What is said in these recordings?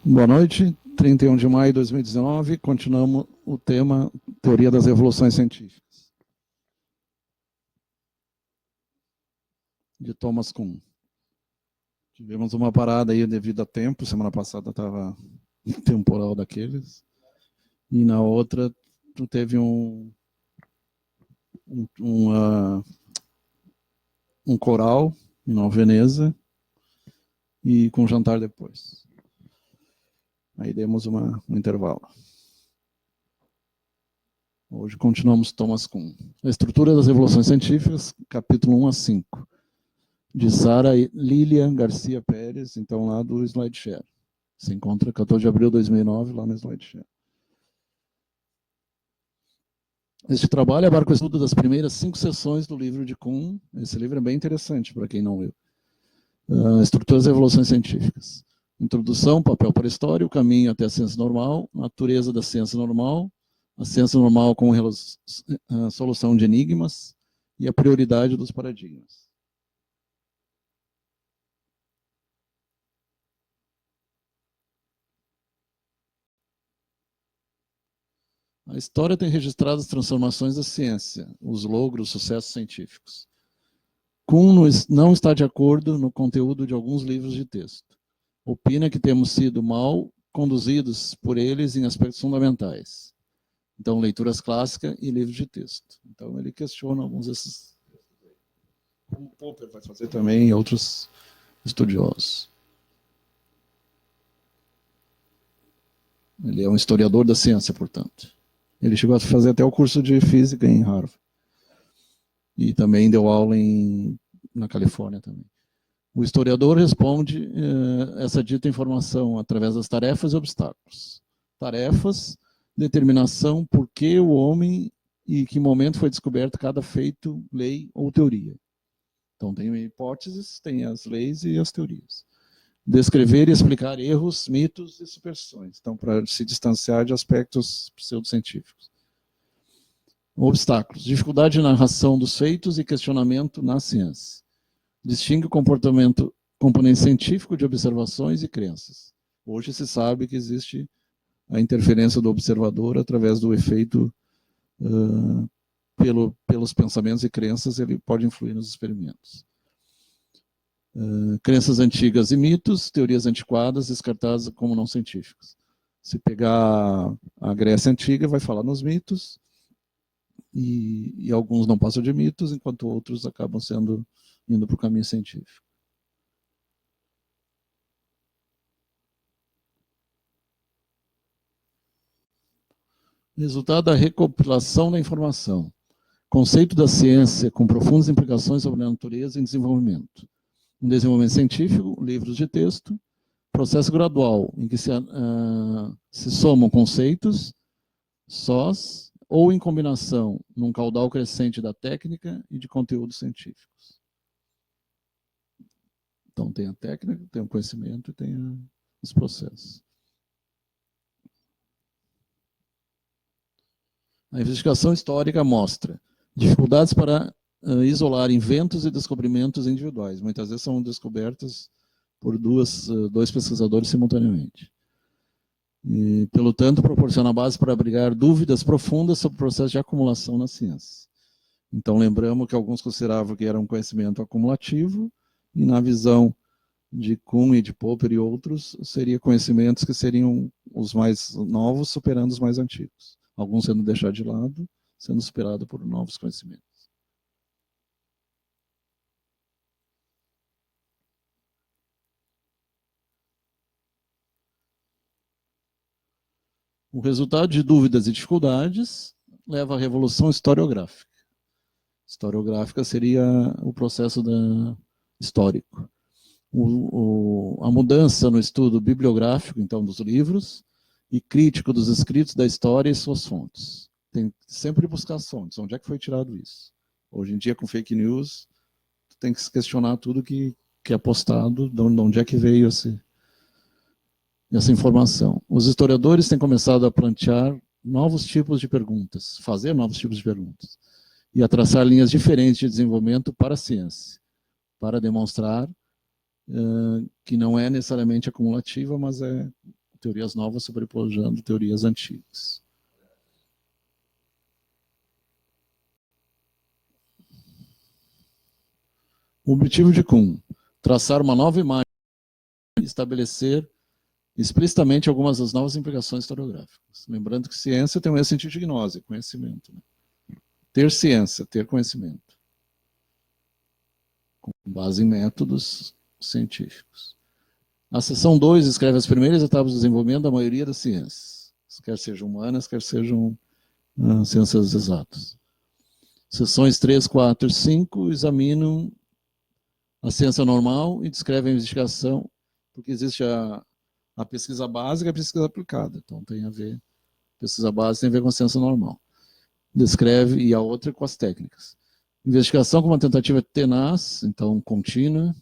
Boa noite, 31 de maio de 2019, continuamos o tema Teoria das Revoluções Científicas, de Thomas Kuhn. Tivemos uma parada aí devido a tempo, semana passada estava temporal daqueles, e na outra teve um coral em Nova Veneza, e com jantar depois. Aí demos um intervalo. Hoje continuamos Thomas Kuhn. A estrutura das revoluções científicas, capítulo 1 a 5, de Sara Lília Garcia Pérez, então lá do SlideShare. Se encontra 14 de abril de 2009, lá no SlideShare. Este trabalho abarca o estudo das primeiras 5 sessões do livro de Kuhn. Esse livro é bem interessante para quem não leu. Estrutura das revoluções científicas. Introdução, papel para a história, o caminho até a ciência normal, natureza da ciência normal, a ciência normal com a solução de enigmas e a prioridade dos paradigmas. A história tem registrado as transformações da ciência, os logros, os sucessos científicos. Kuhn não está de acordo no conteúdo de alguns livros de texto. Opina que temos sido mal conduzidos por eles em aspectos fundamentais. Então, leituras clássicas e livros de texto. Então, ele questiona alguns desses. Como o Popper vai fazer também, e outros estudiosos. Ele é um historiador da ciência, portanto. Ele chegou a fazer até o curso de física em Harvard. E também deu aula na Califórnia também. O historiador responde essa dita informação através das tarefas e obstáculos. Tarefas, determinação por que o homem e que momento foi descoberto cada feito, lei ou teoria. Então tem hipóteses, tem as leis e as teorias. Descrever e explicar erros, mitos e superstições. Então, para se distanciar de aspectos pseudocientíficos. Obstáculos. Dificuldade de narração dos feitos e questionamento na ciência. Distingue o componente científico de observações e crenças. Hoje se sabe que existe a interferência do observador através do efeito pelos pensamentos e crenças, ele pode influir nos experimentos. Crenças antigas e mitos, teorias antiquadas descartadas como não científicas. Se pegar a Grécia Antiga, vai falar nos mitos, e alguns não passam de mitos, enquanto outros acabam indo para o caminho científico. Resultado da recopilação da informação. Conceito da ciência com profundas implicações sobre a natureza e desenvolvimento. Um desenvolvimento científico, livros de texto, processo gradual, em que se somam conceitos sós ou em combinação num caudal crescente da técnica e de conteúdos científicos. Então tem a técnica, tem o conhecimento e tem os processos. A investigação histórica mostra dificuldades para isolar inventos e descobrimentos individuais. Muitas vezes são descobertas por dois pesquisadores simultaneamente. E, pelo tanto, proporciona base para abrigar dúvidas profundas sobre o processo de acumulação na ciência. Então, lembramos que alguns consideravam que era um conhecimento acumulativo, e na visão de Kuhn e de Popper e outros, seriam conhecimentos que seriam os mais novos, superando os mais antigos. Alguns sendo deixados de lado, sendo superados por novos conhecimentos. O resultado de dúvidas e dificuldades leva à revolução historiográfica. Historiográfica seria o processo histórico. A mudança no estudo bibliográfico, então, dos livros, e crítico dos escritos da história e suas fontes. Tem que sempre buscar as fontes. Onde é que foi tirado isso? Hoje em dia, com fake news, tem que se questionar tudo que é postado, de onde é que veio essa informação. Os historiadores têm começado a plantear novos tipos de perguntas, fazer novos tipos de perguntas, e a traçar linhas diferentes de desenvolvimento para a ciência, para demonstrar que não é necessariamente acumulativa, mas é teorias novas sobrepujando teorias antigas. O objetivo de Kuhn, traçar uma nova imagem e estabelecer explicitamente algumas das novas implicações historiográficas. Lembrando que ciência tem o mesmo sentido de gnose, conhecimento. Né? Ter ciência, ter conhecimento. Com base em métodos científicos. A seção 2 escreve as primeiras etapas do desenvolvimento da maioria das ciências, quer sejam humanas, quer sejam ciências exatas. Seções 3, 4 e 5 examinam a ciência normal e descrevem a investigação, porque existe a pesquisa básica e a pesquisa aplicada. Então tem a ver, pesquisa básica tem a ver com a ciência normal. Descreve, e a outra com as técnicas. Investigação como uma tentativa tenaz, então contínua,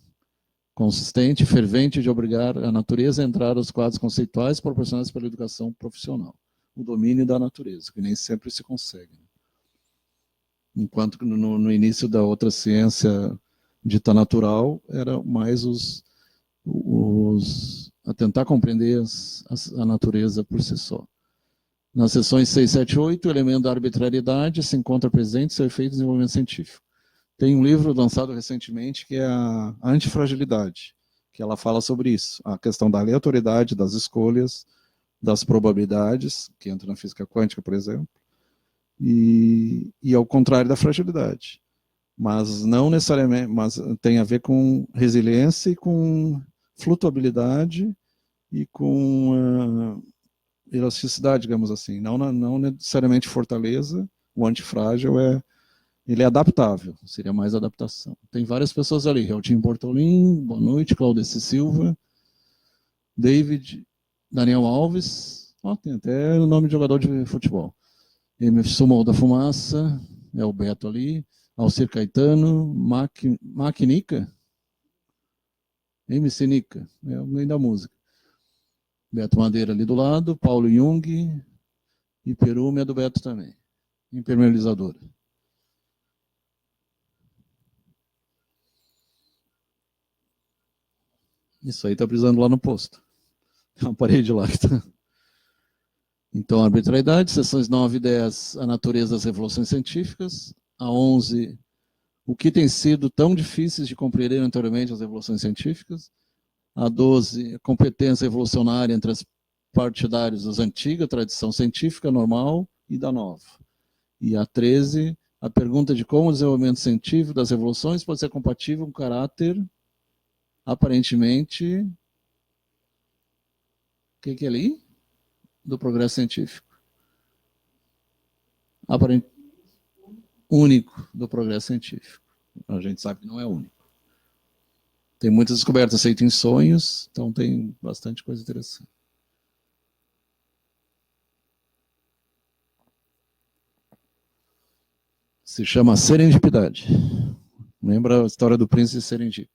consistente, fervente de obrigar a natureza a entrar aos quadros conceituais proporcionados pela educação profissional. O domínio da natureza, que nem sempre se consegue. Enquanto que no início da outra ciência dita natural, era mais a tentar compreender a natureza por si só. Nas seções 6, 7 e 8, o elemento da arbitrariedade se encontra presente em seu efeito de desenvolvimento científico. Tem um livro lançado recentemente que é a Antifragilidade, que ela fala sobre isso, a questão da aleatoriedade, das escolhas, das probabilidades, que entra na física quântica, por exemplo, e ao contrário da fragilidade. Mas não necessariamente, mas tem a ver com resiliência e com flutuabilidade e com elasticidade, digamos assim. Não necessariamente fortaleza, o antifrágil ele é adaptável, seria mais adaptação. Tem várias pessoas ali, Reltin Bortolin, boa noite, Claudeci Silva, David, Daniel Alves, tem até o nome de jogador de futebol. MF Sumol da Fumaça, é o Beto ali, Alcir Caetano, Maquinica, MC Nica, é o meio da música. Beto Madeira ali do lado, Paulo Jung, e Perume é do Beto também, impermeabilizadora. Isso aí está brisando lá no posto. Tem uma parede lá que está. Então, a arbitrariedade, seções 9 e 10, a natureza das revoluções científicas. A 11, o que tem sido tão difíceis de compreender anteriormente as revoluções científicas. A 12, a competência evolucionária entre as partidários das antigas, tradição científica normal e da nova. E a 13, a pergunta de como o desenvolvimento científico das revoluções pode ser compatível com o caráter aparentemente, o que é ali? Do progresso científico. Único do progresso científico. A gente sabe que não é único. Tem muitas descobertas feitas em sonhos, então tem bastante coisa interessante. Se chama serendipidade. Lembra a história do príncipe Serendip.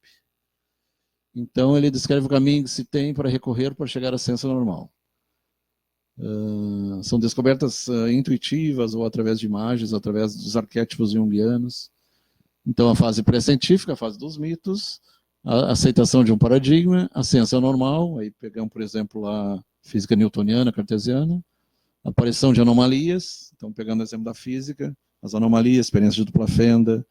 Então, ele descreve o caminho que se tem para recorrer para chegar à ciência normal. São descobertas intuitivas ou através de imagens, através dos arquétipos junguianos. Então, a fase pré-científica, a fase dos mitos, a aceitação de um paradigma, a ciência normal, aí pegamos, por exemplo, a física newtoniana, cartesiana, a aparição de anomalias, então pegando o exemplo da física, as anomalias, experiência de dupla fenda,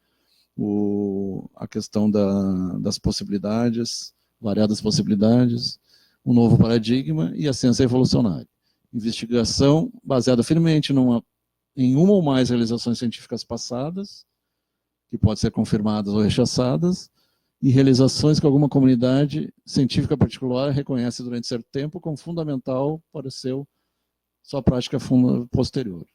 a questão das possibilidades, variadas possibilidades, um novo paradigma e a ciência evolucionária. Investigação baseada firmemente em uma ou mais realizações científicas passadas, que podem ser confirmadas ou rechaçadas, e realizações que alguma comunidade científica particular reconhece durante certo tempo como fundamental para sua prática posterior.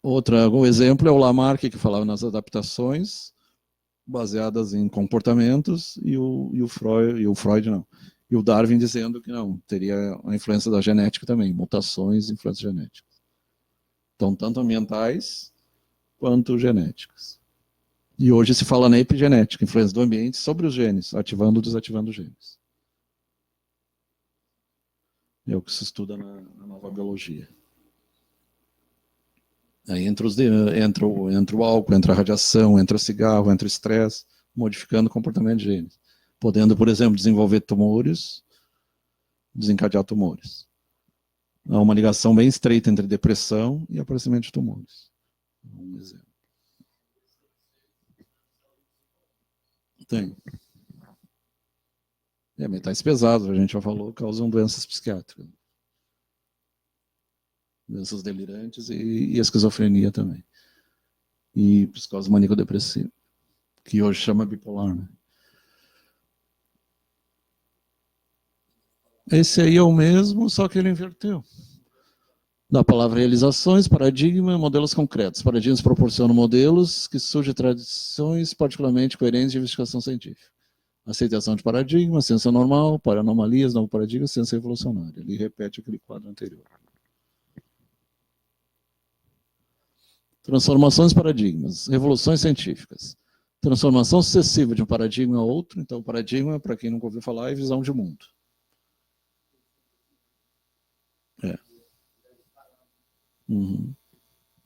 Algum exemplo é o Lamarck, que falava nas adaptações baseadas em comportamentos, e o Freud não. E o Darwin dizendo que não, teria a influência da genética também, mutações e influências genéticas. Então, tanto ambientais quanto genéticas. E hoje se fala na epigenética, influência do ambiente sobre os genes, ativando ou desativando os genes. É o que se estuda na nova biologia. Aí entra o álcool, entra a radiação, entra o cigarro, entra o estresse, modificando o comportamento de genes. podendo, por exemplo, desenvolver tumores, desencadear tumores. Há uma ligação bem estreita entre depressão e aparecimento de tumores. Um exemplo. Tem. Metais pesados, a gente já falou, causam doenças psiquiátricas. Doenças delirantes e esquizofrenia também. E psicose maníaco-depressiva, que hoje chama bipolar, né? Esse aí é o mesmo, só que ele inverteu. Da palavra realizações, paradigma, modelos concretos. Paradigmas proporcionam modelos que surgem de tradições particularmente coerentes de investigação científica. Aceitação de paradigma, ciência normal, para anomalias, novo paradigma, ciência evolucionária. Ele repete aquele quadro anterior. Transformações de paradigmas, revoluções científicas. Transformação sucessiva de um paradigma a outro. Então, paradigma, para quem nunca ouviu falar, é visão de mundo.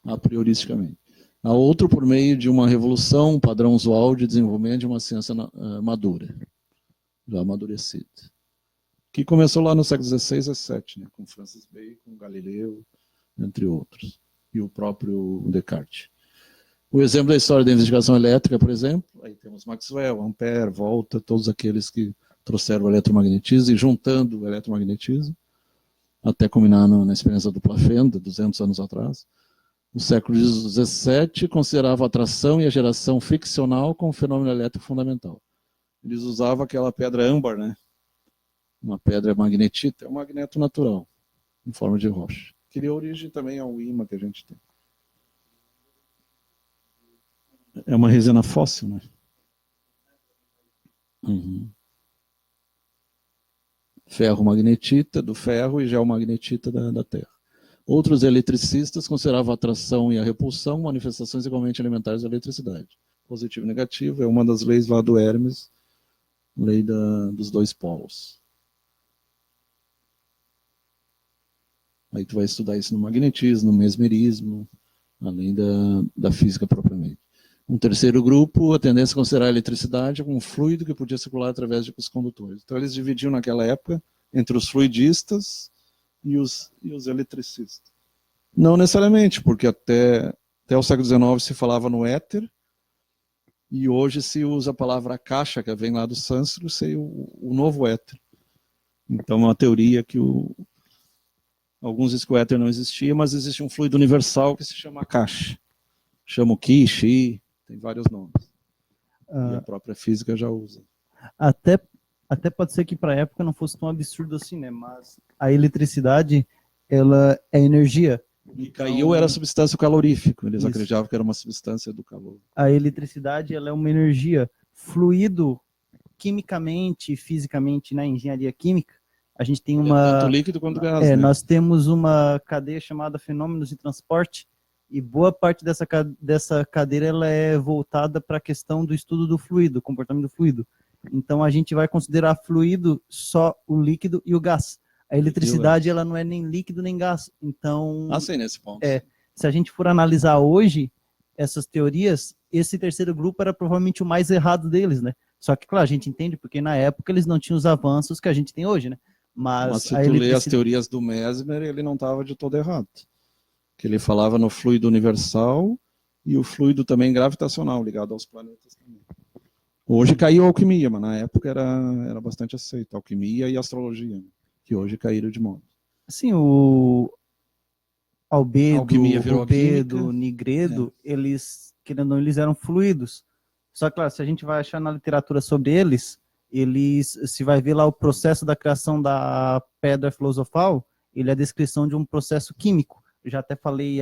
A prioristicamente. A outro por meio de uma revolução, um padrão usual de desenvolvimento de uma ciência madura, já amadurecida. Que começou lá no século XVI e XVII, né, com Francis Bacon, Galileu, entre outros. E o próprio Descartes. O exemplo da história da investigação elétrica, por exemplo, aí temos Maxwell, Ampère, Volta, todos aqueles que trouxeram o eletromagnetismo e juntando o eletromagnetismo, até culminar na experiência do dupla fenda, 200 anos atrás. No século XVII, considerava a atração e a geração ficcional como fenômeno elétrico fundamental. Eles usavam aquela pedra âmbar, né? Uma pedra magnetita, é um magneto natural, em forma de rocha. Que deu origem também ao ímã que a gente tem. É uma resina fóssil, né? Ferro magnetita do ferro e geomagnetita da Terra. Outros eletricistas consideravam a atração e a repulsão manifestações igualmente elementares da eletricidade. Positivo e negativo é uma das leis lá do Hermes, lei dos dois polos. Aí tu vai estudar isso no magnetismo, no mesmerismo, além da física propriamente. Um terceiro grupo, a tendência a considerar a eletricidade como um fluido que podia circular através de condutores. Então eles dividiam naquela época entre os fluidistas e os eletricistas. Não necessariamente, porque até o século XIX se falava no éter, e hoje se usa a palavra caixa, que vem lá do sânscrito, ser o novo éter. Então é uma teoria que alguns dizem que o éter não existia, mas existe um fluido universal que se chama caixa. Chama o Qi, Xi, tem vários nomes. E a própria física já usa. Até pode ser que para a época não fosse tão absurdo assim, né? Mas a eletricidade, ela é energia. E caiu era substância calorífica. Eles acreditavam que era uma substância do calor. A eletricidade, ela é uma energia. Fluido, quimicamente, fisicamente, na engenharia química, a gente tem uma... Tanto líquido quanto gás, né? Nós temos uma cadeia chamada fenômenos de transporte, e boa parte dessa cadeira ela é voltada para a questão do estudo do fluido, comportamento do fluido. Então a gente vai considerar fluido só o líquido e o gás. A eletricidade ela não é nem líquido nem gás. Então, sim, nesse ponto. Se a gente for analisar hoje essas teorias, esse terceiro grupo era provavelmente o mais errado deles, né? Só que, claro, a gente entende porque na época eles não tinham os avanços que a gente tem hoje, né? Mas se tu lê as teorias do Mesmer, ele não estava de todo errado. Que ele falava no fluido universal e o fluido também gravitacional, ligado aos planetas também. Hoje caiu a alquimia, mas na época era bastante aceita, alquimia e astrologia, né? Que hoje caíram de moda. Sim, o albedo, rubedo, nigredo, eles, querendo ou não, eles eram fluidos. Só que, claro, se a gente vai achar na literatura sobre eles, se vai ver lá o processo da criação da pedra filosofal, ele é a descrição de um processo químico. Eu já até falei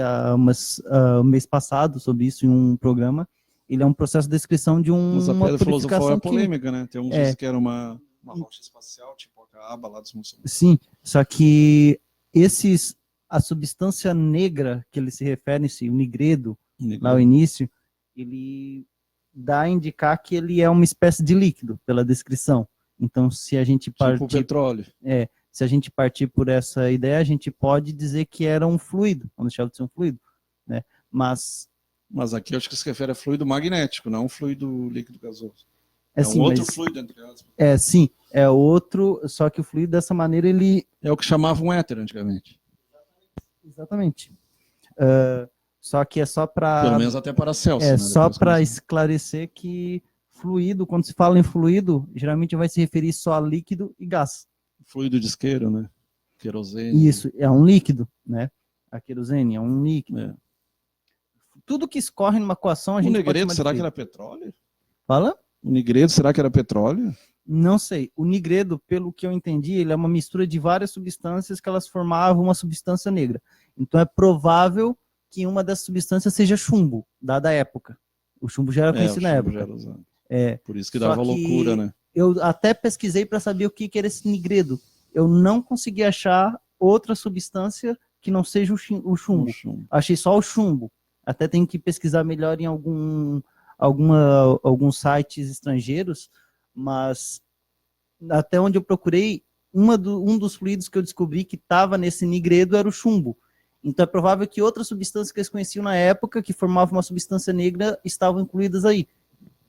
mês passado sobre isso em um programa. Ele é um processo de descrição de Mas a pedra filosofal é polêmica, química, né? Tem uns que dizem que era uma rocha espacial, tipo a Kaaba lá dos muçulmanos. Sim, só que a substância negra que eles se referem, o nigredo, lá no início, ele dá a indicar que ele é uma espécie de líquido, pela descrição. Então, se a gente partir... Tipo petróleo. Se a gente partir por essa ideia, a gente pode dizer que era um fluido, não deixava de ser um fluido, né? Mas aqui eu acho que se refere a fluido magnético, não fluido líquido gasoso. É sim, um outro mas, fluido, entre aspas. sim, é outro, só que o fluido dessa maneira ele... É o que chamavam éter antigamente. Exatamente. Só que é só Pelo para... menos até Paracelso. É né? só Depois para começou. esclarecer que fluido, quando se fala em fluido, geralmente vai se referir só a líquido e gás. Fluido de isqueiro, né? Querosene. Isso, é um líquido, né? A querosene é um líquido. É. Tudo que escorre numa coação a O gente pode nigredo, chamar de será que fluido. era petróleo? Fala? O nigredo, será que era petróleo? Não sei. O nigredo, pelo que eu entendi, ele é uma mistura de várias substâncias que elas formavam uma substância negra. Então é provável que uma dessas substâncias seja chumbo, dada a época. O chumbo já era O conhecido na chumbo época. já era usado. É. Por isso que Só dava que loucura, né? eu até pesquisei para saber o que era esse nigredo. Eu não consegui achar outra substância que não seja o chumbo. O chumbo. Achei só o chumbo. Até tenho que pesquisar melhor em alguns sites estrangeiros, mas até onde eu procurei, um dos fluidos que eu descobri que estava nesse nigredo era o chumbo. Então é provável que outras substâncias que eles conheciam na época, que formavam uma substância negra, estavam incluídas aí.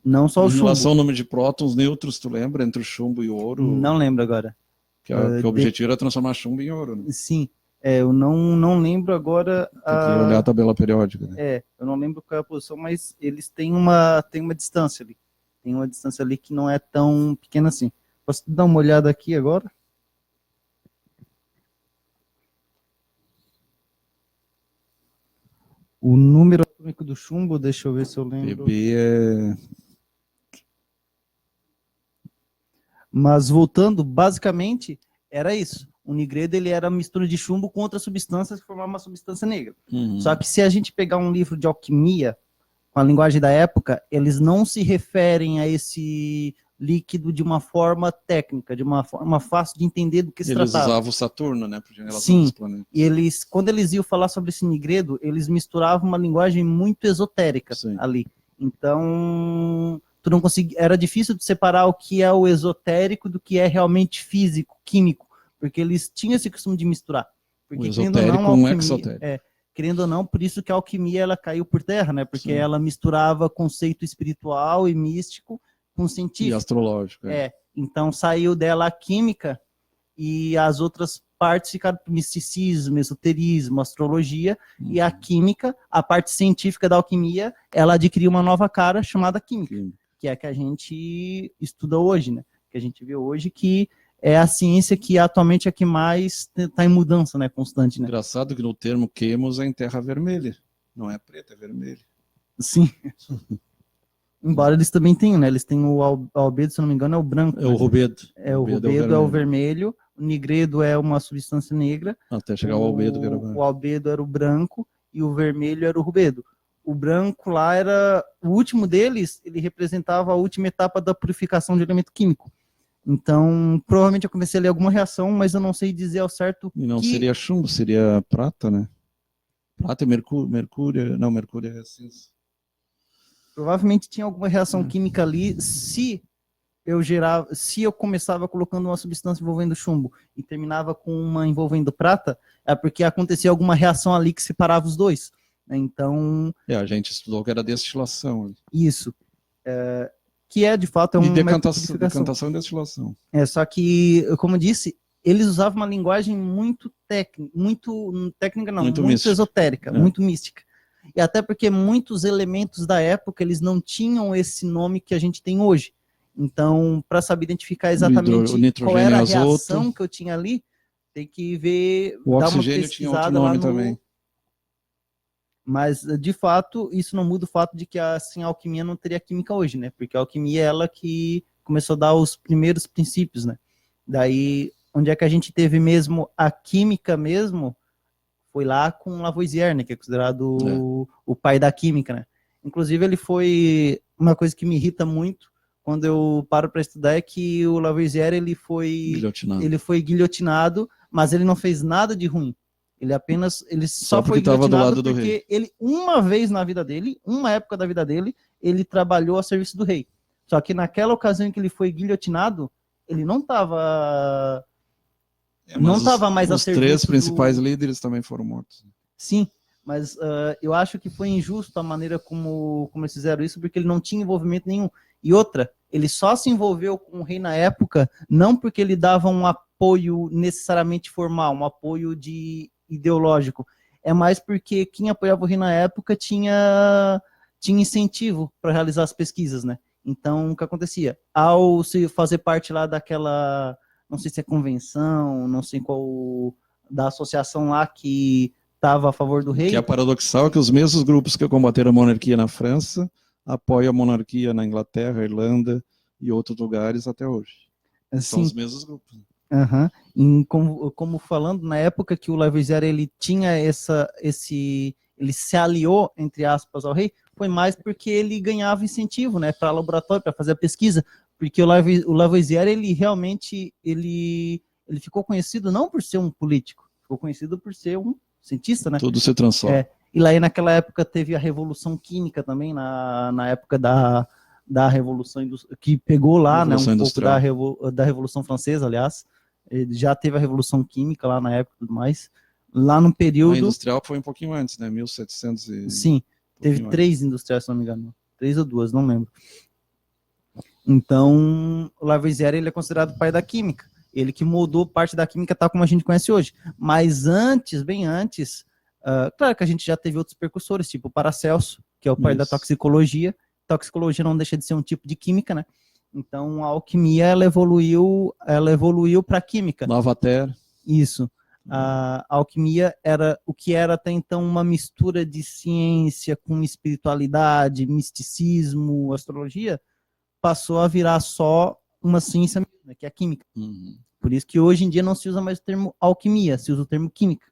Não só o chumbo. Em relação ao número de prótons, nêutrons, tu lembra? Entre o chumbo e o ouro? Não lembro agora. Que o objetivo era transformar chumbo em ouro, né? Sim. Eu não lembro agora. Tem que olhar a tabela periódica. Né? Eu não lembro qual é a posição, mas eles têm uma distância ali. Tem uma distância ali que não é tão pequena assim. Posso dar uma olhada aqui agora? O número atômico do chumbo, deixa eu ver se eu lembro. PB é... Mas voltando, basicamente, era isso. O nigredo ele era uma mistura de chumbo com outras substâncias que formavam uma substância negra. Uhum. Só que se a gente pegar um livro de alquimia, com a linguagem da época, eles não se referem a esse líquido de uma forma técnica, de uma forma fácil de entender do que se tratava. Eles usavam o Saturno, né, para relação Sim, dos planetas. E quando eles iam falar sobre esse nigredo, eles misturavam uma linguagem muito esotérica. Sim. Ali. Então, tu não conseguia, era difícil de separar o que é o esotérico do que é realmente físico, químico, porque eles tinham esse costume de misturar. Porque, o esotérico com um exotérico. Querendo ou não, por isso que a alquimia ela caiu por terra, né? Porque ela misturava conceito espiritual e místico com científico. E astrológico. Então saiu dela a química e as outras partes ficaram misticismo, esoterismo, astrologia, e a química, a parte científica da alquimia, ela adquiriu uma nova cara chamada química, que é a que a gente estuda hoje, né? Que a gente vê hoje que é a ciência que atualmente é a que mais está em mudança, né, constante, né? Engraçado que no termo quemos é em terra vermelha, não é preta, é vermelha. Sim. Embora eles também tenham, né? Eles têm o albedo, se não me engano, é o branco. É o rubedo. O rubedo é o vermelho, o nigredo é uma substância negra. Até chegar ao albedo, que era o albedo era o branco e o vermelho era o rubedo. O branco lá era, o último deles, ele representava a última etapa da purificação de elemento químico. Então, provavelmente eu comecei a ler alguma reação, mas eu não sei dizer ao certo. E não seria chumbo, seria prata, né? Prata e mercúrio. Não, mercúrio é cinza. Provavelmente tinha alguma reação química ali. Se eu começava colocando uma substância envolvendo chumbo e terminava com uma envolvendo prata, é porque acontecia alguma reação ali que separava os dois. Então. A gente estudou que era destilação. Isso. Que de fato, e decantação e destilação. Só que, como eu disse, eles usavam uma linguagem muito técnica, muito esotérica, muito mística. E até porque muitos elementos da época, eles não tinham esse nome que a gente tem hoje. Então, para saber identificar exatamente qual era a reação que eu tinha ali, tem que ver, o oxigênio tinha outro nome também. Mas, de fato, isso não muda o fato de que assim, a alquimia não teria química hoje, né? Porque a alquimia é ela que começou a dar os primeiros princípios, né? Daí, onde é que a gente teve mesmo a química mesmo, foi lá com Lavoisier, né? Que é considerado o pai da química, né? Inclusive, ele foi... Uma coisa que me irrita muito quando eu paro para estudar é que o Lavoisier, ele foi guilhotinado, mas ele não fez nada de ruim. Ele só foi guilhotinado porque ele, uma vez na vida dele, uma época da vida dele, ele trabalhou a serviço do rei. Só que naquela ocasião em que ele foi guilhotinado, ele não estava mais a serviço. Os três principais líderes também foram mortos. Sim, mas eu acho que foi injusto a maneira como eles fizeram isso, porque ele não tinha envolvimento nenhum. E outra, ele só se envolveu com o rei na época, não porque ele dava um apoio necessariamente formal, um apoio ideológico, é mais porque quem apoiava o rei na época tinha incentivo para realizar as pesquisas, né? Então, o que acontecia? Ao se fazer parte lá daquela, não sei se é convenção, não sei qual, da associação lá que estava a favor do rei. O que é paradoxal é que os mesmos grupos que combateram a monarquia na França apoiam a monarquia na Inglaterra, Irlanda e outros lugares até hoje. São os mesmos grupos. Uhum. Como falando, na época que o Lavoisier ele tinha ele se aliou, entre aspas, ao rei, foi mais porque ele ganhava incentivo, né, para laboratório, para fazer a pesquisa, porque o Lavoisier, ele realmente, ele ficou conhecido não por ser um político, ficou conhecido por ser um cientista, né? Tudo se transforma. E lá naquela época teve a Revolução Química também, na época da Revolução que pegou lá, né, um pouco da Revolução Francesa, aliás. Ele já teve a Revolução Química lá na época e tudo mais. Lá no período... A industrial foi um pouquinho antes, né? 1700 e... Sim, teve 3 industriais, se não me engano. 3 ou 2, não lembro. Então, o Lavoisier, ele é considerado o pai da química. Ele que moldou parte da química tal como a gente conhece hoje. Mas antes, bem antes, claro que a gente já teve outros precursores, tipo o Paracelso, que é o pai da toxicologia. Toxicologia não deixa de ser um tipo de química, né? Então, a alquimia, ela evoluiu para a química. Lavater. Isso. A alquimia era o que era até então uma mistura de ciência com espiritualidade, misticismo, astrologia, passou a virar só uma ciência, né, que é a química. Uhum. Por isso que hoje em dia não se usa mais o termo alquimia, se usa o termo química.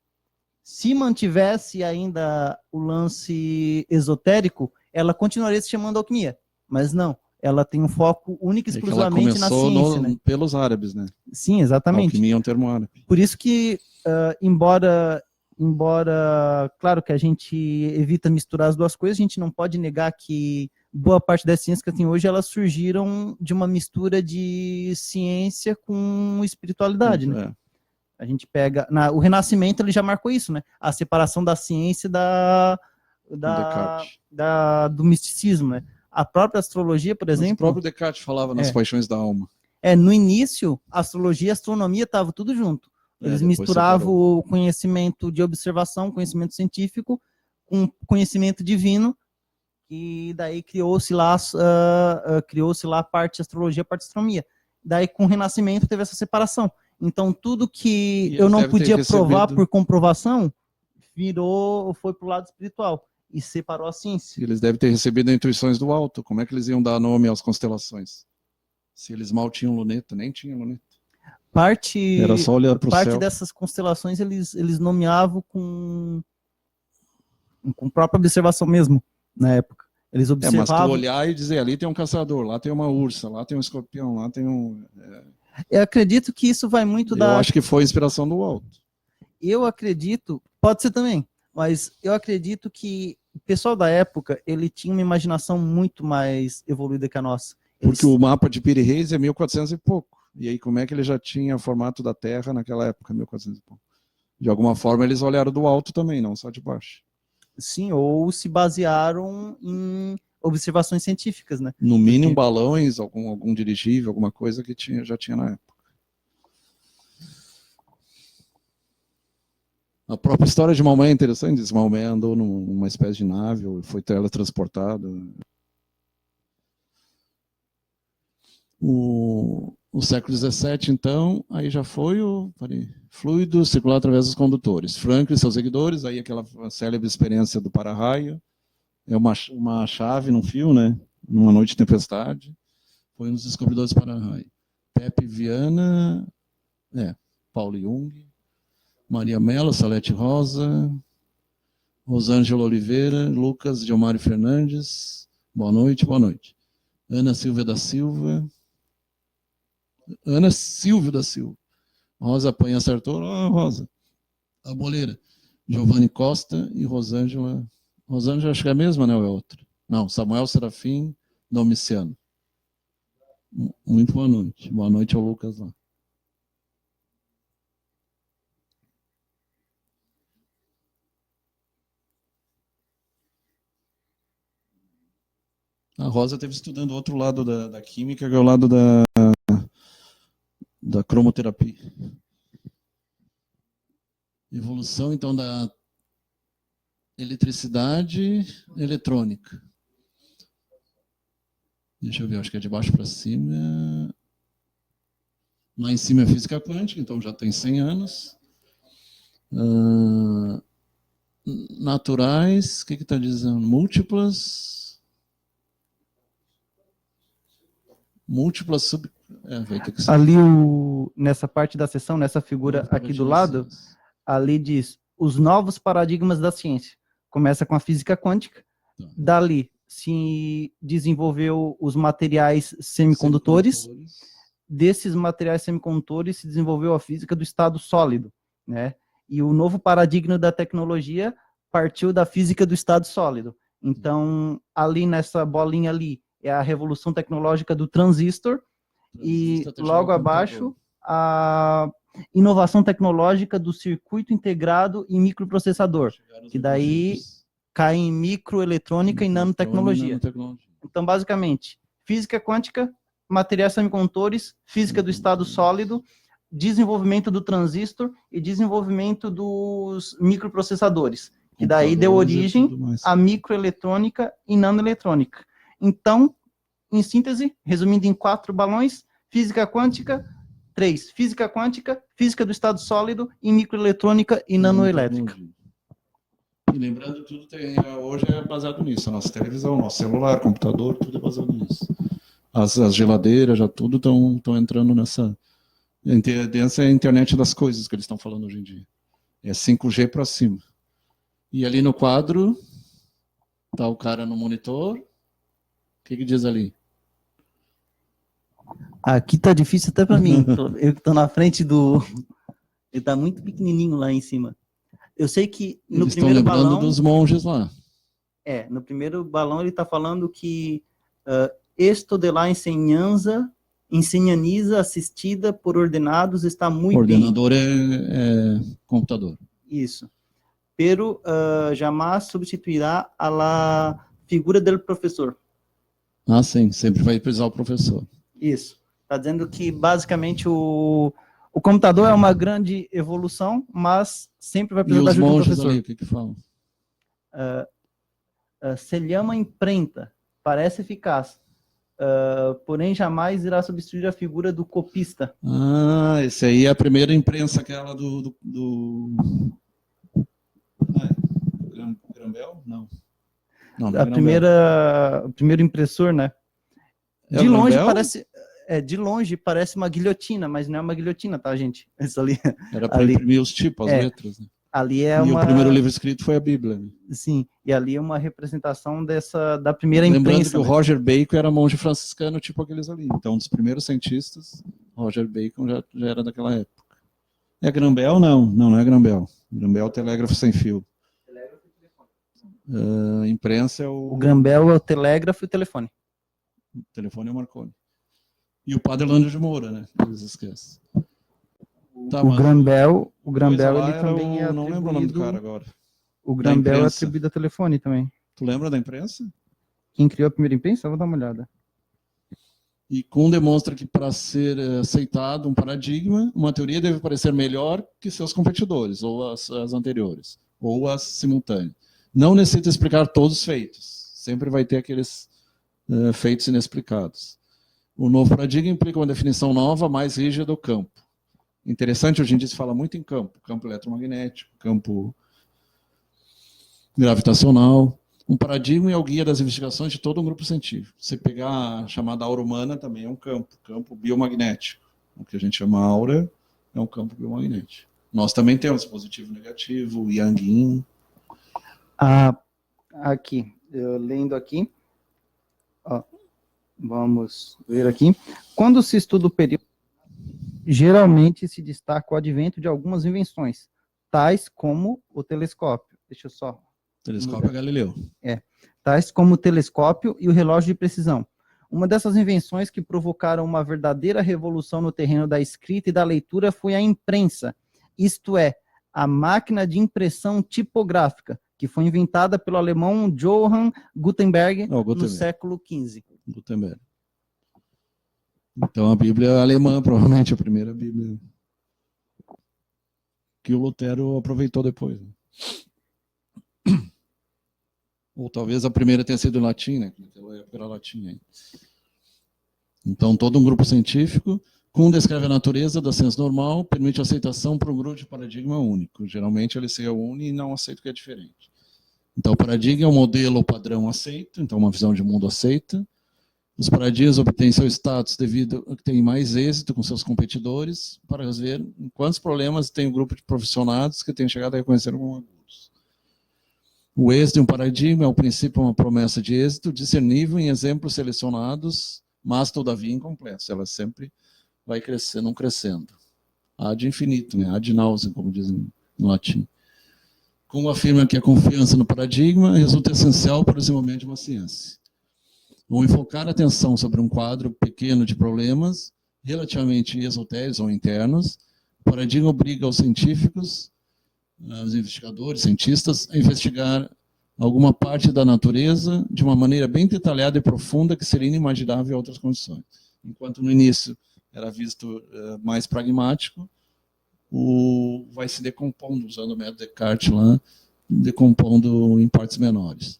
Se mantivesse ainda o lance esotérico, ela continuaria se chamando alquimia, mas não. Ela tem um foco único e exclusivamente na ciência, né? Pelos árabes, né? Sim, exatamente. Alquimia é um termo árabe. Por isso que, embora, claro que a gente evita misturar as duas coisas, a gente não pode negar que boa parte das ciências que tem hoje, elas surgiram de uma mistura de ciência com espiritualidade, né? É. A gente pega... o Renascimento, ele já marcou isso, né? A separação da ciência do misticismo, né? A própria astrologia, por exemplo... Mas o próprio Descartes falava nas paixões da alma. No início, astrologia e astronomia estavam tudo junto. Eles misturavam o conhecimento de observação, conhecimento científico, com conhecimento divino, e daí criou-se lá a parte de astrologia, a parte de astronomia. Daí, com o Renascimento, teve essa separação. Então, tudo que eu não podia provar por comprovação, foi para o lado espiritual e separou a ciência. Eles devem ter recebido intuições do alto. Como é que eles iam dar nome às constelações? Se eles mal tinham luneta, nem tinham luneta. Era só olhar para o céu. Parte dessas constelações eles nomeavam com própria observação mesmo, na época. Eles observavam... mas tu olhar e dizer, ali tem um caçador, lá tem uma ursa, lá tem um escorpião, lá tem um... Eu acredito que isso vai muito Eu acho que foi inspiração do alto. Eu acredito, pode ser também, mas eu acredito que o pessoal da época, ele tinha uma imaginação muito mais evoluída que a nossa. Porque o mapa de Piri Reis é 1400 e pouco. E aí como é que ele já tinha o formato da Terra naquela época, 1400 e pouco? De alguma forma eles olharam do alto também, não só de baixo. Sim, ou se basearam em observações científicas, né? No mínimo balões, algum dirigível, alguma coisa que já tinha na época. A própria história de Maomé é interessante. Maomé andou numa espécie de nave, foi teletransportado. O século XVII, então, aí já foi fluido circular através dos condutores. Franklin e seus seguidores, aí aquela célebre experiência do para-raio, é uma chave num fio, né? Numa noite de tempestade, foi um dos descobridores do para-raio. Pepe Viana, Paulo Jung, Maria Mello, Salete Rosa, Rosângela Oliveira, Lucas Gilmário Fernandes, boa noite, boa noite. Ana Silvia da Silva, Rosa Panha Sartor, Rosa, a boleira, Giovanni Costa e Rosângela, acho que é a mesma, né, ou é outra? Não, Samuel Serafim Domiciano. Muito boa noite ao Lucas lá. A Rosa esteve estudando o outro lado da química, que é o lado da cromoterapia. Evolução, então, da eletricidade eletrônica. Deixa eu ver, acho que é de baixo para cima. Lá em cima é física quântica, então já tem 100 anos. Naturais, o que está dizendo? Múltiplas sub... Ali, nessa parte da sessão, nessa figura aqui do lado, ali diz os novos paradigmas da ciência. Começa com a física quântica, dali se desenvolveu os materiais semicondutores, desses materiais semicondutores se desenvolveu a física do estado sólido, né? E o novo paradigma da tecnologia partiu da física do estado sólido. Então, ali nessa bolinha ali, é a revolução tecnológica do transistor, e logo abaixo, a inovação tecnológica do circuito integrado e microprocessador, que daí cai em microeletrônica e nanotecnologia. Então, basicamente, física quântica, materiais semicondutores, física do estado sólido, desenvolvimento do transistor e desenvolvimento dos microprocessadores, que daí deu origem à microeletrônica e nanoeletrônica. Então, em síntese, resumindo em 4 balões, física quântica, 3, física quântica, física do estado sólido e microeletrônica e nanoelétrica. E lembrando, tudo hoje é baseado nisso, a nossa televisão, nosso celular, computador, tudo é baseado nisso. As geladeiras, já tudo estão entrando nessa... Essa é a internet das coisas que eles estão falando hoje em dia. É 5G para cima. E ali no quadro, está o cara no monitor. O que diz ali? Aqui tá difícil até para mim. Eu que tô na frente do... Ele tá muito pequenininho lá em cima. Eu sei que no eles primeiro estão lembrando balão... dos monges lá. No primeiro balão ele está falando que esto de la enseñanza assistida por ordenados está muito ordenador bem. É computador. Isso. Pero jamais substituirá a la figura del professor. Ah, sim. Sempre vai precisar o professor. Isso. Está dizendo que, basicamente, o computador é uma grande evolução, mas sempre vai precisar da ajuda do professor. Ali, o que falam? Se chama imprenta, parece eficaz, porém jamais irá substituir a figura do copista. Ah, esse aí é a primeira imprensa, aquela do Grambel? Não. Não a primeira, o primeiro impressor, né? De longe parece... de longe parece uma guilhotina, mas não é uma guilhotina, tá, gente? Isso ali... Era para imprimir os tipos, as letras, né? Ali é o primeiro livro escrito foi a Bíblia. Né? Sim, e ali é uma representação da primeira imprensa. Lembrando que o Roger Bacon era monge franciscano, tipo aqueles ali. Então, um dos primeiros cientistas, Roger Bacon já era daquela época. É Grambel? Não é Grambel. Grambel é o telégrafo sem fio. Telégrafo e telefone. Imprensa é o... O Grambel é o telégrafo e o telefone. O telefone é o Marconi. E o Padre Orlando de Moura, né? Eles esquecem. Tá, o Grambel ele também é atribuído... Não lembro o nome do cara agora. O Grambel é atribuído a telefone também. Tu lembra da imprensa? Quem criou a primeira imprensa? Eu vou dar uma olhada. E Kuhn demonstra que para ser aceitado um paradigma, uma teoria deve parecer melhor que seus competidores, ou as anteriores, ou as simultâneas. Não necessita explicar todos os feitos. Sempre vai ter aqueles feitos inexplicados. O novo paradigma implica uma definição nova, mais rígida do campo. Interessante, hoje em dia se fala muito em campo eletromagnético, campo gravitacional. Um paradigma é o guia das investigações de todo um grupo científico. Você pegar a chamada aura humana, também é um campo biomagnético. O que a gente chama aura é um campo biomagnético. Nós também temos positivo e negativo, yang e yin. Aqui, lendo aqui, vamos ver aqui. Quando se estuda o período, geralmente se destaca o advento de algumas invenções, tais como o telescópio. Deixa eu só... Telescópio é Galileu. Tais como o telescópio e o relógio de precisão. Uma dessas invenções que provocaram uma verdadeira revolução no terreno da escrita e da leitura foi a imprensa, isto é, a máquina de impressão tipográfica, que foi inventada pelo alemão Johann Gutenberg, Gutenberg. no século XV. Gutenberg. Então a Bíblia é alemã, provavelmente a primeira Bíblia que o Lutero aproveitou depois. Ou talvez a primeira tenha sido em latim, né? Naquela época era latim ainda. Então todo um grupo científico descreve a natureza da ciência normal, permite a aceitação para um grupo de paradigma único. Geralmente ele se reúne e não aceita o que é diferente. Então o paradigma é um modelo ou padrão aceito, então uma visão de mundo aceita. Os paradigmas obtêm seu status devido a que têm mais êxito com seus competidores, para ver quantos problemas tem o grupo de profissionados que tem chegado a reconhecer como agudos. O êxito de um paradigma é, ao princípio, uma promessa de êxito discernível em exemplos selecionados, mas, todavia, incompletos. Ela sempre vai crescendo, não crescendo. Ad infinito, né? Ad nauseam, como dizem no latim. Como afirma que a confiança no paradigma resulta essencial para o desenvolvimento de uma ciência. Ou enfocar a atenção sobre um quadro pequeno de problemas, relativamente esotéricos ou internos, o paradigma obriga os científicos, os investigadores, cientistas, a investigar alguma parte da natureza de uma maneira bem detalhada e profunda que seria inimaginável em outras condições. Enquanto no início era visto mais pragmático, vai se decompondo, usando o método Descartes lá, decompondo em partes menores.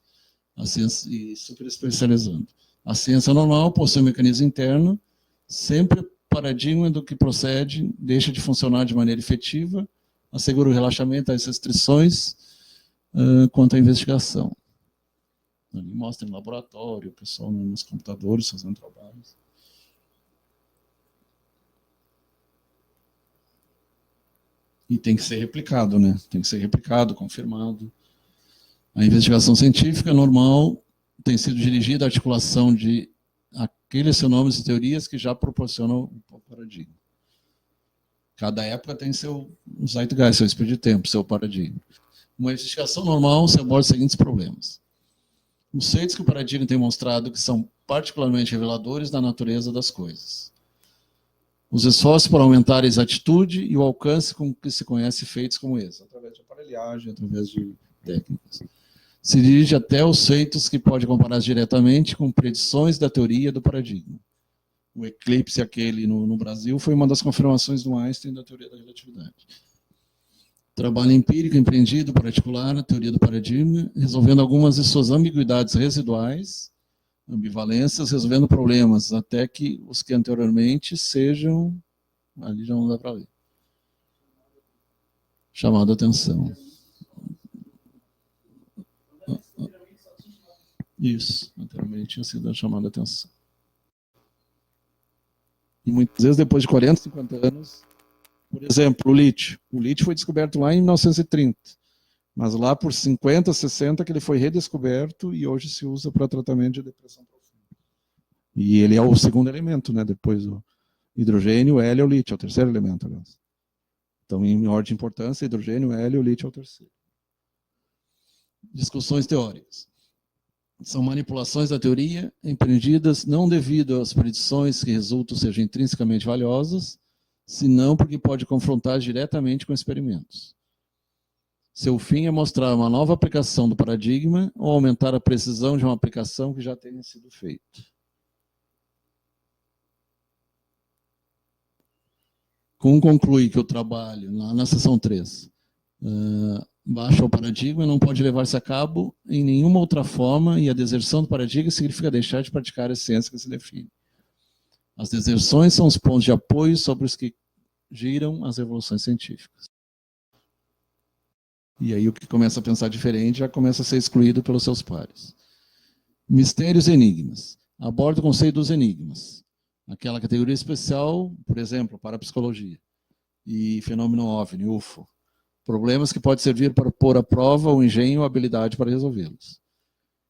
A ciência, e super especializando. A ciência normal possui um mecanismo interno, sempre o paradigma do que procede deixa de funcionar de maneira efetiva, assegura o relaxamento às restrições quanto à investigação. Ali mostra em laboratório, o pessoal nos computadores fazendo trabalhos. E tem que ser replicado, né? Tem que ser replicado, confirmado. A investigação científica normal tem sido dirigida à articulação de aqueles fenômenos e teorias que já proporcionam o paradigma. Cada época tem seu zeitgeist, seu espírito de tempo, seu paradigma. Uma investigação normal se aborda os seguintes problemas. Os feitos que o paradigma tem mostrado que são particularmente reveladores da natureza das coisas. Os esforços para aumentar a exatitude e o alcance com que se conhece feitos como esses, através de aparelhagem, através de técnicas. Se dirige até os feitos que pode comparar diretamente com predições da teoria do paradigma. O eclipse aquele no Brasil foi uma das confirmações do Einstein da teoria da relatividade. Trabalho empírico empreendido para articular a teoria do paradigma, resolvendo algumas de suas ambiguidades residuais, ambivalências, resolvendo problemas, até que os que anteriormente sejam... Ali já não dá para ler. Chamado a atenção. Isso, anteriormente tinha sido chamada a atenção. E muitas vezes, depois de 40, 50 anos, por exemplo, o lítio. O lítio foi descoberto lá em 1930, mas lá por 50, 60 que ele foi redescoberto e hoje se usa para tratamento de depressão profunda. E ele é o segundo elemento, né? Depois do hidrogênio, o hélio e o lítio, é o terceiro elemento, aliás. Então, em ordem de importância, hidrogênio, hélio e o lítio é o terceiro. Discussões teóricas. São manipulações da teoria empreendidas não devido às predições que resultam sejam intrinsecamente valiosas, senão porque pode confrontar diretamente com experimentos. Seu fim é mostrar uma nova aplicação do paradigma ou aumentar a precisão de uma aplicação que já tenha sido feita. Conclui que o trabalho, na seção 3, baixa o paradigma não pode levar-se a cabo em nenhuma outra forma e a deserção do paradigma significa deixar de praticar a ciência que se define. As deserções são os pontos de apoio sobre os que giram as revoluções científicas. E aí o que começa a pensar diferente já começa a ser excluído pelos seus pares. Mistérios e enigmas. Aborda o conceito dos enigmas. Aquela categoria especial, por exemplo, para a psicologia. E fenômeno OVNI, UFO. Problemas que podem servir para pôr à prova o engenho ou a habilidade para resolvê-los.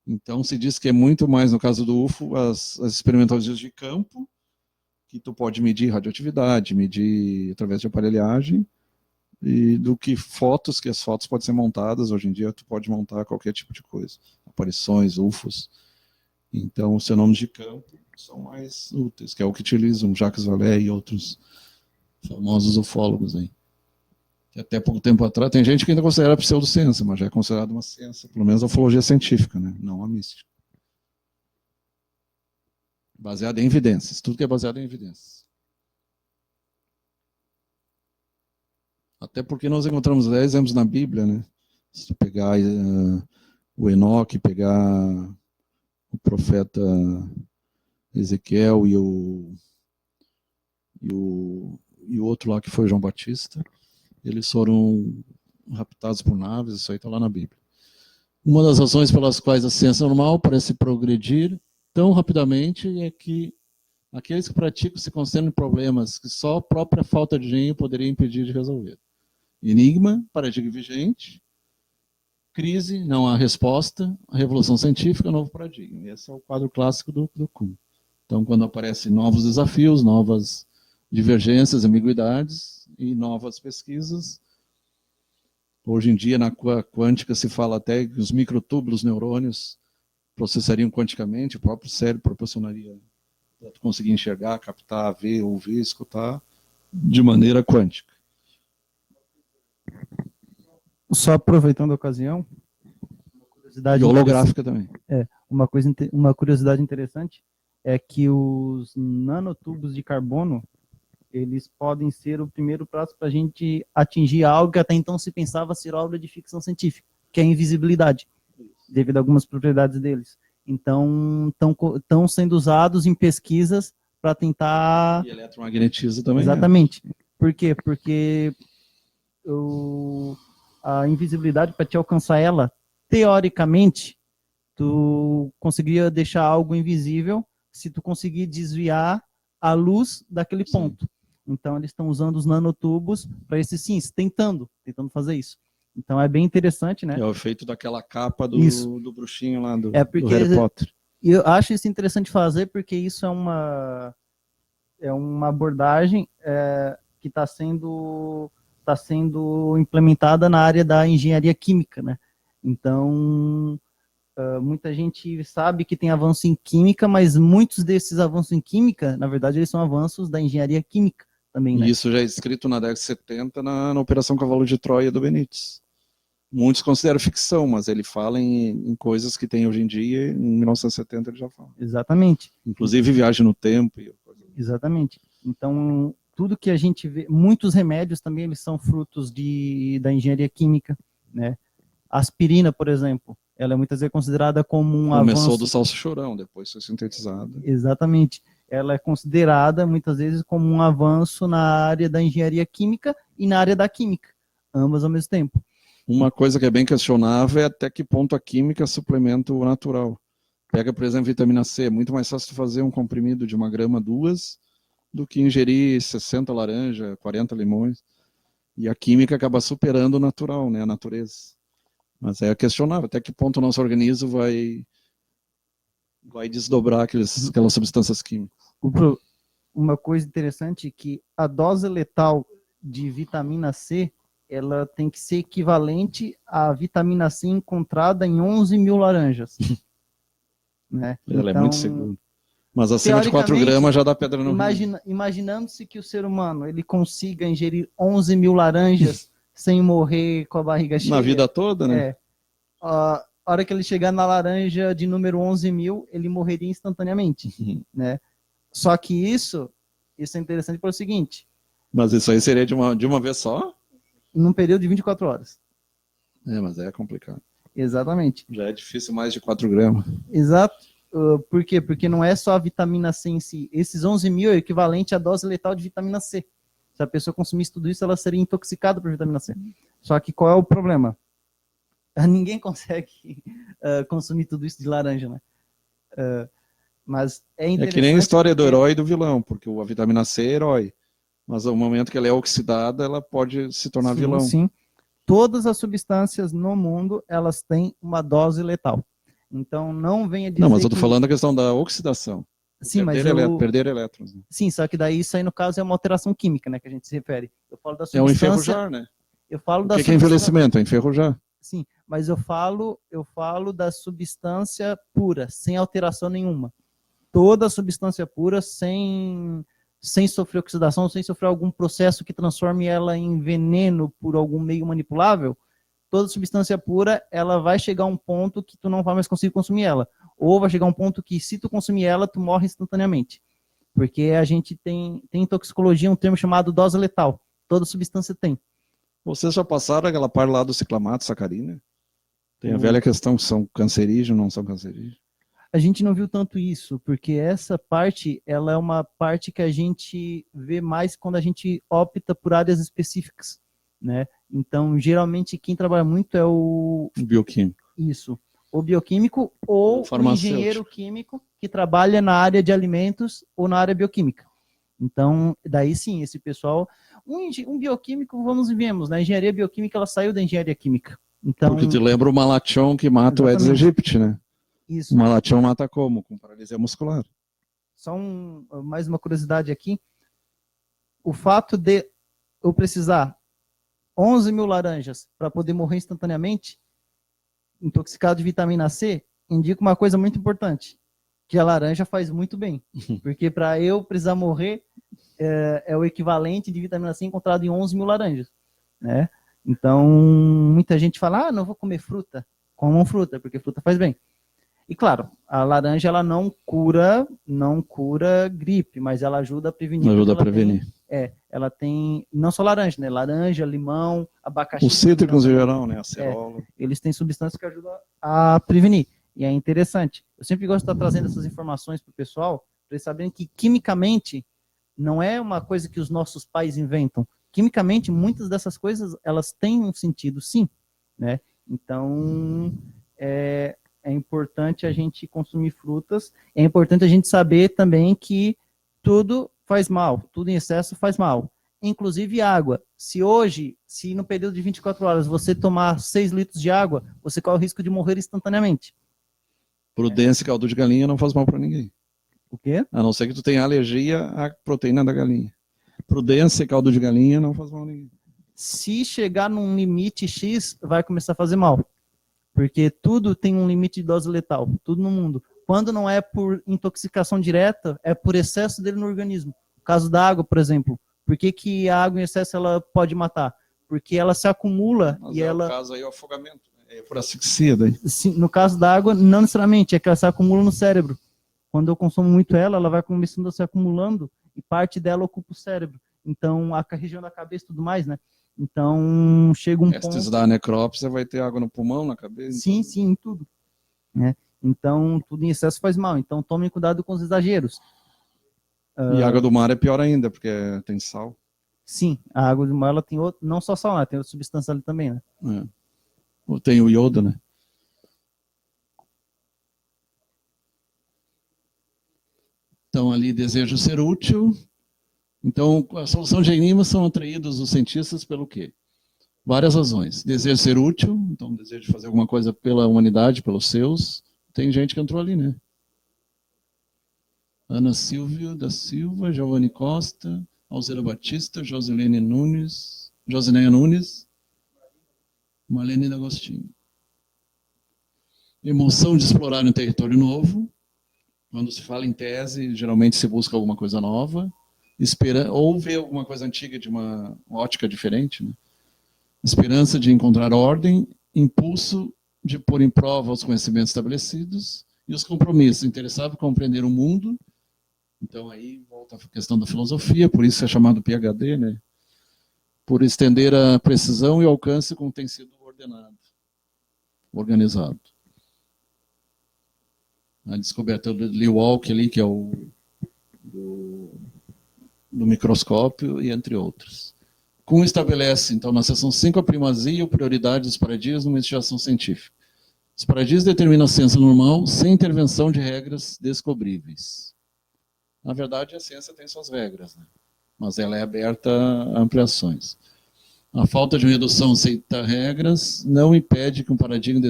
Então se diz que é muito mais, no caso do UFO, as experimentações de campo, que tu pode medir radioatividade, medir através de aparelhagem, e do que fotos, que as fotos podem ser montadas, hoje em dia tu pode montar qualquer tipo de coisa, aparições, UFOs. Então os fenômenos de campo são mais úteis, que é o que utilizam Jacques Vallée e outros famosos ufólogos aí. que até pouco tempo atrás, tem gente que ainda considera pseudociência, mas já é considerada uma ciência, pelo menos a ufologia científica, né? Não a mística. Baseada em evidências, tudo que é baseado em evidências. Até porque nós encontramos 10 exemplos na Bíblia, né? Se tu pegar o Enoque, pegar o profeta Ezequiel e o outro lá que foi João Batista, eles foram raptados por naves, isso aí está lá na Bíblia. Uma das razões pelas quais a ciência normal parece progredir tão rapidamente é que aqueles que praticam se concentram em problemas que só a própria falta de engenho poderia impedir de resolver. Enigma, paradigma vigente, crise, não há resposta, a revolução científica, novo paradigma. Esse é o quadro clássico do Kuhn. Então, quando aparecem novos desafios, novas divergências, ambiguidades e novas pesquisas, hoje em dia na quântica se fala até que os microtúbulos neurônios processariam quanticamente, o próprio cérebro proporcionaria para conseguir enxergar, captar, ver, ouvir, escutar de maneira quântica. Só aproveitando a ocasião, uma curiosidade e holográfica também. Uma curiosidade interessante é que os nanotubos de carbono, eles podem ser o primeiro passo para a gente atingir algo que até então se pensava ser obra de ficção científica, que é a invisibilidade, devido a algumas propriedades deles. Então, estão sendo usados em pesquisas para tentar... E eletromagnetismo também. Exatamente. Por quê? Porque a invisibilidade, para te alcançar ela, teoricamente, tu conseguiria deixar algo invisível se tu conseguir desviar a luz daquele ponto. Então, eles estão usando os nanotubos para esses fins, tentando fazer isso. Então, é bem interessante, né? É o efeito daquela capa do bruxinho lá do Harry Potter. Eu acho isso interessante fazer porque isso é uma abordagem que está sendo implementada na área da engenharia química, né? Então, muita gente sabe que tem avanço em química, mas muitos desses avanços em química, na verdade, eles são avanços da engenharia química também, né? Isso já é escrito na década de 70 na Operação Cavalo de Troia do Benítez. Muitos consideram ficção, mas ele fala em coisas que tem hoje em dia, em 1970 ele já fala. Exatamente. Inclusive viagem no tempo. Exatamente. Então, tudo que a gente vê, muitos remédios também eles são frutos da engenharia química, né? A aspirina, por exemplo, ela é muitas vezes considerada como um avanço... Começou do salsichorão, depois foi sintetizada. Exatamente. Ela é considerada muitas vezes como um avanço na área da engenharia química e na área da química, ambas ao mesmo tempo. Uma coisa que é bem questionável é até que ponto a química suplementa o natural. Pega, por exemplo, vitamina C, é muito mais fácil fazer um comprimido de 1 grama, 2, do que ingerir 60 laranjas, 40 limões. E a química acaba superando o natural, né, a natureza. Mas é questionável até que ponto o nosso organismo vai desdobrar aquelas substâncias químicas. Uma coisa interessante é que a dose letal de vitamina C, ela tem que ser equivalente à vitamina C encontrada em 11 mil laranjas. Né? Ela é muito segura. Mas acima de 4 gramas já dá pedra no rim. Imaginando-se que o ser humano ele consiga ingerir 11 mil laranjas sem morrer com a barriga cheia. Na vida toda, né? A hora que ele chegar na laranja de número 11 mil, ele morreria instantaneamente. Né? Só que isso é interessante pelo seguinte. Mas isso aí seria de uma vez só? Num período de 24 horas. Mas é complicado. Exatamente. Já é difícil mais de 4 gramas. Exato. Por quê? Porque não é só a vitamina C em si. Esses 11 mil é equivalente à dose letal de vitamina C. Se a pessoa consumisse tudo isso, ela seria intoxicada por vitamina C. Só que qual é o problema? Ninguém consegue consumir tudo isso de laranja, né? Mas é interessante... É que nem a história do herói e do vilão, porque a vitamina C é herói. Mas no momento que ela é oxidada, ela pode se tornar vilão. Sim. Todas as substâncias no mundo, elas têm uma dose letal. Então, não venha dizer... Não, mas eu estou falando da questão da oxidação. Sim, perder elétrons. Né? Sim, só que daí isso aí, no caso, é uma alteração química, né, que a gente se refere. Eu falo da substância... É o enferrujar, né? Eu falo o que é envelhecimento? É enferrujar. Sim, mas eu falo da substância pura, sem alteração nenhuma. Toda substância pura, sem sem sofrer oxidação, sem sofrer algum processo que transforme ela em veneno por algum meio manipulável, toda substância pura, ela vai chegar a um ponto que tu não vai mais conseguir consumir ela. Ou vai chegar a um ponto que, se tu consumir ela, tu morre instantaneamente. Porque a gente tem em toxicologia um termo chamado dose letal. Toda substância tem. Vocês já passaram aquela parte lá do ciclamato, sacarina? Tem a velha questão, são cancerígenos, não são cancerígenos? A gente não viu tanto isso, porque essa parte, ela é uma parte que a gente vê mais quando a gente opta por áreas específicas, né? Então, geralmente, quem trabalha muito é o bioquímico. Isso. O bioquímico ou o engenheiro químico que trabalha na área de alimentos ou na área bioquímica. Então, daí sim, esse pessoal... Um bioquímico, vamos e vemos, né? A engenharia bioquímica, ela saiu da engenharia química. Então, porque te lembra o malation que mata exatamente. O Aedes aegypti, né? Isso. O malation mata como? Com paralisia muscular. Só mais uma curiosidade aqui. O fato de eu precisar 11 mil laranjas para poder morrer instantaneamente, intoxicado de vitamina C, indica uma coisa muito importante, que a laranja faz muito bem. Porque para eu precisar morrer, é o equivalente de vitamina C encontrado em 11 mil laranjas, né? Então, muita gente fala, não vou comer fruta. Comam fruta, porque fruta faz bem. E claro, a laranja, ela não cura gripe, mas ela ajuda a prevenir. Ajuda a prevenir. Ela tem, não só laranja, né? Laranja, limão, abacaxi. Os cítricos em geral, né? Acerola. Eles têm substâncias que ajudam a prevenir. E é interessante. Eu sempre gosto de estar trazendo essas informações para o pessoal, para eles saberem que quimicamente não é uma coisa que os nossos pais inventam. Quimicamente, muitas dessas coisas, elas têm um sentido, sim, né? Então, é importante a gente consumir frutas, é importante a gente saber também que tudo faz mal, tudo em excesso faz mal, inclusive água. Se no período de 24 horas você tomar 6 litros de água, você corre o risco de morrer instantaneamente. Prudência e caldo de galinha não faz mal para ninguém. O quê? A não ser que tu tenha alergia à proteína da galinha. Prudência e caldo de galinha não faz mal a ninguém. Se chegar num limite X, vai começar a fazer mal. Porque tudo tem um limite de dose letal, tudo no mundo. Quando não é por intoxicação direta, é por excesso dele no organismo. No caso da água, por exemplo. Por que a água em excesso ela pode matar? Porque ela se acumula. Mas e ela... no caso aí é o afogamento, é por asfixia daí. Sim, no caso da água, não necessariamente, é que ela se acumula no cérebro. Quando eu consumo muito ela vai começando a se acumulando e parte dela ocupa o cérebro. Então, a região da cabeça e tudo mais, né? Então, chega um ponto... Se dá necrópsia, vai ter água no pulmão, na cabeça? Sim, sim, em tudo. Né? Então, tudo em excesso faz mal. Então, tomem cuidado com os exageros. E a água do mar é pior ainda, porque tem sal. Sim, a água do mar ela tem outro, não só sal, né? Tem outra substância ali também, né? Tem o iodo, né? Então, ali, desejo ser útil. Então, a solução de enigmas são atraídos os cientistas pelo quê? Várias razões. Desejo ser útil, então desejo fazer alguma coisa pela humanidade, pelos seus. Tem gente que entrou ali, né? Ana Silvio da Silva, Giovanni Costa, Alzira Batista, Josineia Nunes, Marlene D'Agostinho. Emoção de explorar um território novo. Quando se fala em tese, geralmente se busca alguma coisa nova, ou ver alguma coisa antiga de uma ótica diferente, né? Esperança de encontrar ordem, impulso de pôr em prova os conhecimentos estabelecidos e os compromissos, interessado em compreender o mundo. Então aí volta a questão da filosofia, por isso é chamado PhD, né? Por estender a precisão e alcance como tem sido ordenado, organizado. A descoberta do Lee Walk ali, que é o do microscópio, e entre outros. Kuhn estabelece, então, na seção 5, a primazia ou prioridade dos paradigmas numa investigação científica. Os paradigmas determinam a ciência normal sem intervenção de regras descobríveis. Na verdade, a ciência tem suas regras, né? Mas ela é aberta a ampliações. A falta de redução a aceitar regras não impede que um paradigma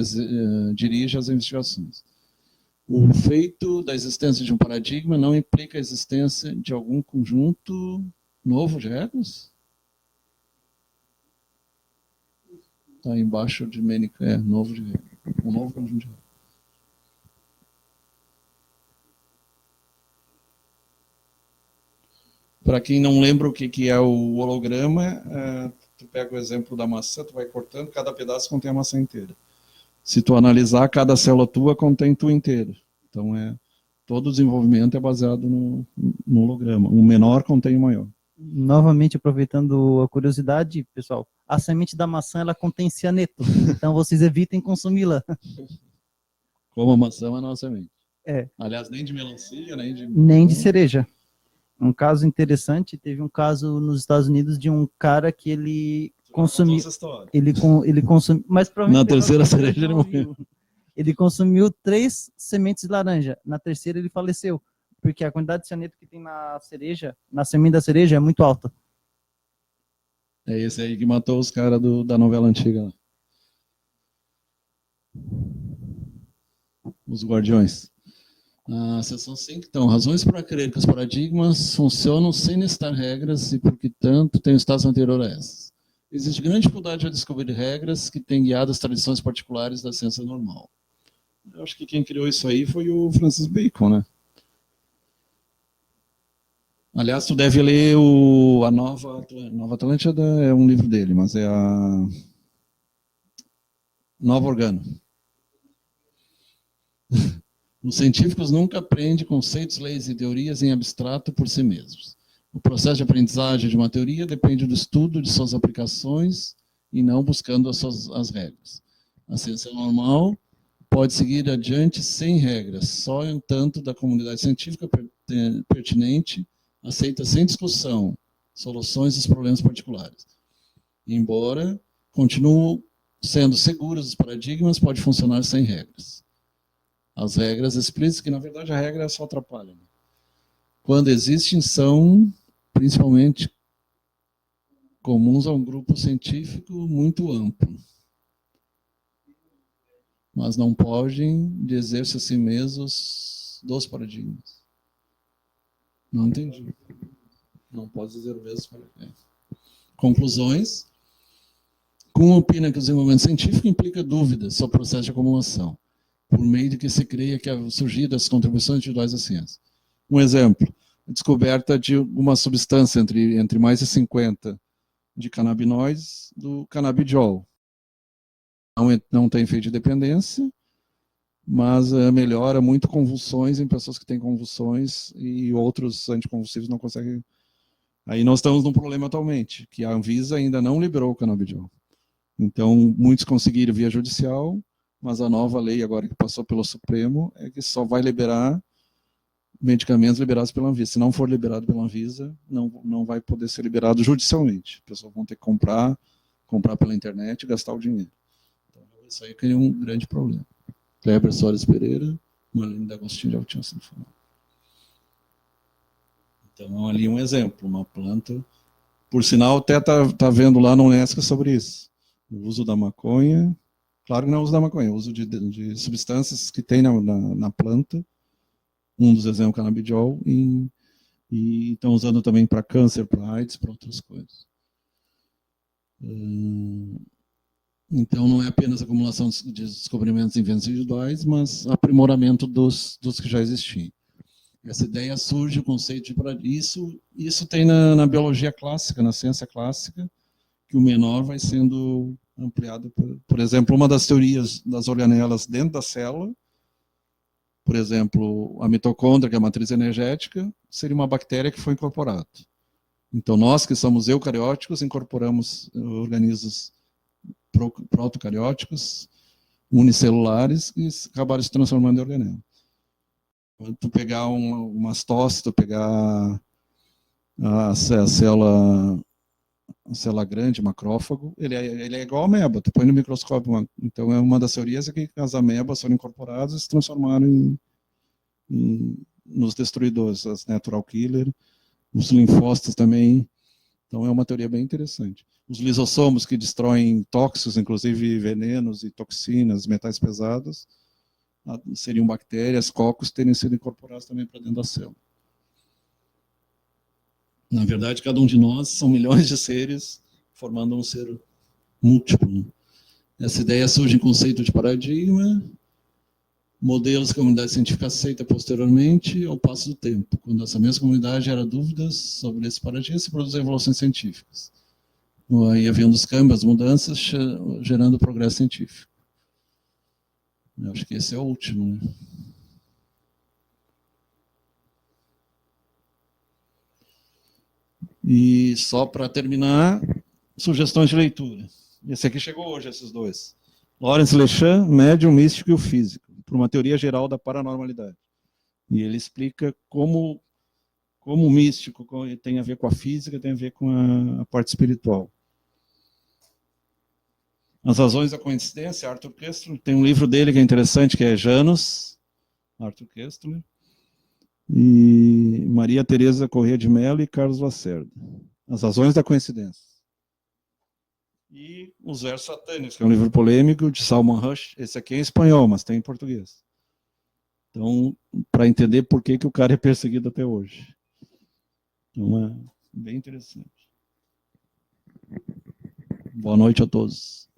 dirija as investigações. O feito da existência de um paradigma não implica a existência de algum conjunto novo de regras? Está embaixo de Mênica, novo de regra. Um novo conjunto de regras. Para quem não lembra o que é o holograma, tu pega o exemplo da maçã, tu vai cortando, cada pedaço contém a maçã inteira. Se tu analisar, cada célula tua contém tu inteiro. Então, todo o desenvolvimento é baseado no holograma. O menor contém o maior. Novamente, aproveitando a curiosidade, pessoal, a semente da maçã, ela contém cianeto. Então, vocês evitem consumi-la. Como a maçã, mas não a semente. Aliás, nem de melancia, nem de cereja. Um caso interessante, teve um caso nos Estados Unidos de um cara que ele consumiu... Ele consumiu... Mas na terceira cereja ele morreu. Ele consumiu 3 sementes de laranja. Na terceira ele faleceu, porque a quantidade de cianeto que tem na cereja, na semente da cereja, é muito alta. É esse aí que matou os caras da novela antiga. Os Guardiões. A seção 5, então, razões para crer que os paradigmas funcionam sem necessitar regras e, portanto, têm um status anterior a essas. Existe grande dificuldade a descobrir regras que têm guiado as tradições particulares da ciência normal. Eu acho que quem criou isso aí foi o Francis Bacon, né? Aliás, tu deve ler a Nova Atlântida, é um livro dele, mas é a Nova Organo. Os científicos nunca aprendem conceitos, leis e teorias em abstrato por si mesmos. O processo de aprendizagem de uma teoria depende do estudo de suas aplicações e não buscando as regras. A ciência normal pode seguir adiante sem regras, só entanto da comunidade científica pertinente aceita sem discussão soluções dos problemas particulares. Embora continuem sendo seguros os paradigmas, pode funcionar sem regras. As regras explícitas, que na verdade a regra só atrapalha. Quando existem, são principalmente comuns a um grupo científico muito amplo, mas não podem dizer-se a si mesmos dos paradigmas. Não entendi. Não pode dizer o mesmo paradigma. Conclusões. Kuhn opina que o desenvolvimento científico implica dúvidas sobre o processo de acumulação, por meio de que se creia que haja surgido as contribuições individuais à ciência. Um exemplo, a descoberta de uma substância entre mais de 50 de canabinoides do canabidiol. Não tem efeito de dependência, mas melhora muito convulsões em pessoas que têm convulsões e outros anticonvulsivos não conseguem. Aí nós estamos num problema atualmente, que a Anvisa ainda não liberou o canabidiol. Então, muitos conseguiram via judicial, mas a nova lei agora que passou pelo Supremo é que só vai liberar medicamentos liberados pela Anvisa. Se não for liberado pela Anvisa, não vai poder ser liberado judicialmente. As pessoas vão ter que comprar pela internet e gastar o dinheiro. Então, isso aí cria um grande problema. Kleber Soares Pereira, Marlene D'Agostinho de Altinho Sinfonal. Então, ali um exemplo, uma planta. Por sinal, até está vendo lá no Unesco sobre isso. O uso da maconha. Claro que não é o uso da maconha, o uso de substâncias que tem na planta. Um dos exemplos é o canabidiol. E estão usando também para câncer, para AIDS, para outras coisas. Então, não é apenas acumulação de descobrimentos individuais, mas aprimoramento dos que já existiam. Essa ideia surge, o conceito de paradigma. Isso tem na biologia clássica, na ciência clássica, que o menor vai sendo ampliado. Por exemplo, uma das teorias das organelas dentro da célula, por exemplo, a mitocôndria, que é a matriz energética, seria uma bactéria que foi incorporada. Então, nós que somos eucarióticos, incorporamos organismos protocarióticos, unicelulares, e acabaram se transformando em organela. Quando tu pegar uma mastócito, tu pegar a célula grande, macrófago, ele é igual a ameba, tu põe no microscópio. Então, é uma das teorias é que as amebas foram incorporadas e se transformaram nos destruidores, as natural killer, os linfócitos também. Então, é uma teoria bem interessante. Os lisossomos que destroem tóxicos, inclusive venenos e toxinas, metais pesados, seriam bactérias, cocos, terem sido incorporados também para dentro da célula. Na verdade, cada um de nós são milhões de seres formando um ser múltiplo. Essa ideia surge em conceito de paradigma. modelos que a comunidade científica aceita posteriormente ao passo do tempo, quando essa mesma comunidade gera dúvidas sobre esse paradigma e produz evoluções científicas. Aí havendo os câmbios, as mudanças, gerando progresso científico. Eu acho que esse é o último, né? E só para terminar, sugestões de leitura. Esse aqui chegou hoje, esses dois. Lawrence Lechan, Médium, Místico e o Físico, por uma teoria geral da paranormalidade. E ele explica como o místico tem a ver com a física, tem a ver com a parte espiritual. As Razões da Coincidência, Arthur Koestler, tem um livro dele que é interessante, que é Janus, Arthur Koestler, e Maria Teresa Corrêa de Mello e Carlos Lacerda. As Razões da Coincidência. E Os Versos Satânicos, que é um livro polêmico de Salman Rushdie. Esse aqui é em espanhol, mas tem em português. Então, para entender por que o cara é perseguido até hoje. Então, é bem interessante. Boa noite a todos.